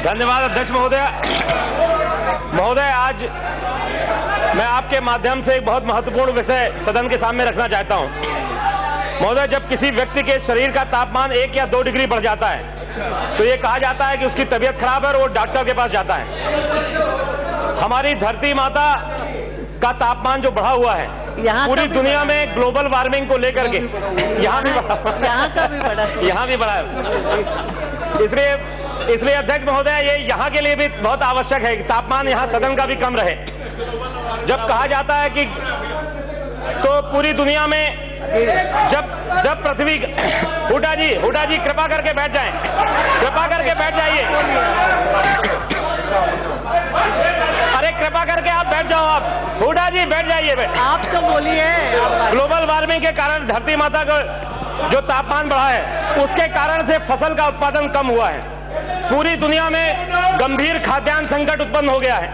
धन्यवाद अध्यक्ष महोदय। आज मैं आपके माध्यम से एक बहुत महत्वपूर्ण विषय सदन के सामने रखना चाहता हूं। महोदय, जब किसी व्यक्ति के शरीर का तापमान 1 या 2 डिग्री बढ़ जाता है तो ये कहा जाता है कि उसकी तबीयत खराब है और वो डॉक्टर के पास जाता है। हमारी धरती माता का तापमान जो बढ़ा हुआ है पूरी दुनिया में ग्लोबल वार्मिंग को लेकर के यहाँ भी बढ़ा है। इसलिए अध्यक्ष महोदय, ये यहाँ के लिए भी बहुत आवश्यक है कि तापमान यहाँ सदन का भी कम रहे। जब कहा जाता है कि तो पूरी दुनिया में जब पृथ्वी हुड्डा जी कृपा करके बैठ जाएं, कृपा करके बैठ जाइए। अरे कृपा करके आप बैठ जाओ, आप हुड्डा जी बैठ जाइए। आप तो बोलिए। ग्लोबल वार्मिंग के कारण धरती माता का जो तापमान बढ़ा है उसके कारण से फसल का उत्पादन कम हुआ है। पूरी दुनिया में गंभीर खाद्यान्न संकट उत्पन्न हो गया है।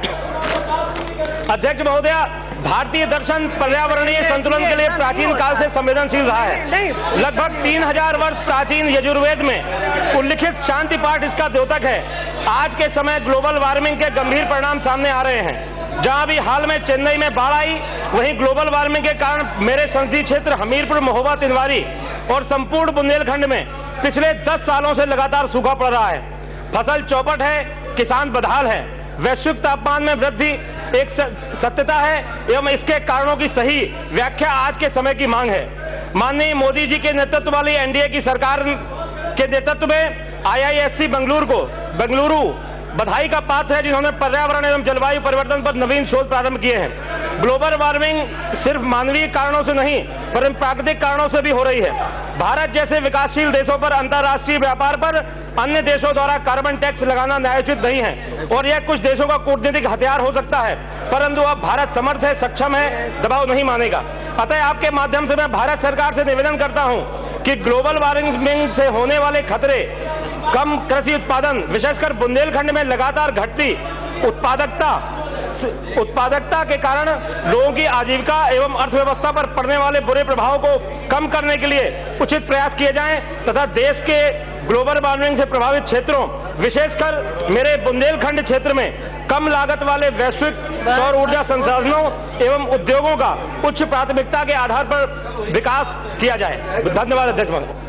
अध्यक्ष महोदय, भारतीय दर्शन पर्यावरणीय संतुलन के लिए प्राचीन काल से संवेदनशील रहा है। लगभग 3000 वर्ष प्राचीन यजुर्वेद में उल्लिखित शांति पाठ इसका द्योतक है। आज के समय ग्लोबल वार्मिंग के गंभीर परिणाम सामने आ रहे हैं। जहां भी हाल में चेन्नई में बाढ़ आई, वहीं ग्लोबल वार्मिंग के कारण मेरे संसदीय क्षेत्र हमीरपुर, महोबा, तिनवारी और संपूर्ण बुंदेलखंड में पिछले 10 सालों से लगातार सूखा पड़ रहा है। फसल चौपट है, किसान बदहाल है। वैश्विक तापमान में वृद्धि एक सत्यता है एवं इसके कारणों की सही व्याख्या आज के समय की मांग है। माननीय मोदी जी के नेतृत्व वाली एनडीए की सरकार के नेतृत्व में आईआईएससी बेंगलुरु बधाई का पात्र है, जिन्होंने पर्यावरण एवं जलवायु परिवर्तन पर नवीन शोध प्रारंभ किए हैं। ग्लोबल वार्मिंग सिर्फ मानवीय कारणों से नहीं परंतु प्राकृतिक कारणों से भी हो रही है। भारत जैसे विकासशील देशों पर अंतर्राष्ट्रीय व्यापार पर अन्य देशों द्वारा कार्बन टैक्स लगाना न्यायोचित नहीं है और यह कुछ देशों का कूटनीतिक हथियार हो सकता है, परंतु अब भारत समर्थ है, सक्षम है, दबाव नहीं मानेगा। अतः आपके माध्यम से मैं भारत सरकार से निवेदन करता हूं कि ग्लोबल वार्मिंग से होने वाले खतरे, कम कृषि उत्पादन, विशेषकर बुंदेलखंड में लगातार घटती उत्पादकता के कारण लोगों की आजीविका एवं अर्थव्यवस्था पर पड़ने वाले बुरे प्रभावों को कम करने के लिए उचित प्रयास किए जाएं तथा देश के ग्लोबल वार्मिंग से प्रभावित क्षेत्रों, विशेषकर मेरे बुंदेलखंड क्षेत्र में कम लागत वाले वैश्विक सौर ऊर्जा संसाधनों एवं उद्योगों का उच्च प्राथमिकता के आधार पर विकास किया जाए। धन्यवाद अध्यक्ष महोदय।